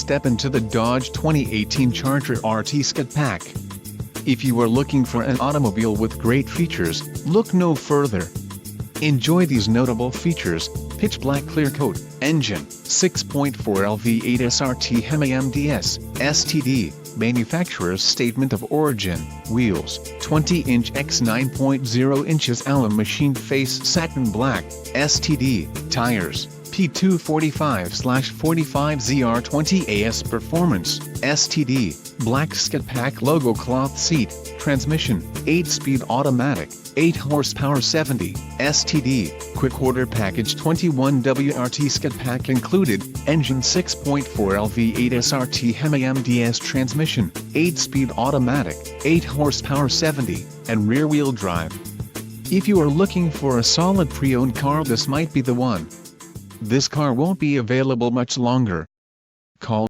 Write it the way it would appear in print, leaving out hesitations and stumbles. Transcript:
step into the Dodge 2018 Charger RT Scat Pack. If you are looking for an automobile with great features, look no further. Enjoy these notable features: pitch black clear coat, engine, 6.4 LV8 SRT HEMA MDS, STD, manufacturer's statement of origin, wheels, 20-inch x 9.0 inches alum machined face satin black, STD, tires, P245/45 ZR20 AS Performance, STD, black Scat Pack logo cloth seat, transmission, 8-speed automatic, 8 horsepower 70, STD, quick order package 21 WRT Scat Pack included, engine 6.4 LV8 SRT HEMA MDS transmission, 8-speed automatic, 8 horsepower 70, and rear-wheel drive. If you are looking for a solid pre-owned car, this might be the one. This car won't be available much longer. Call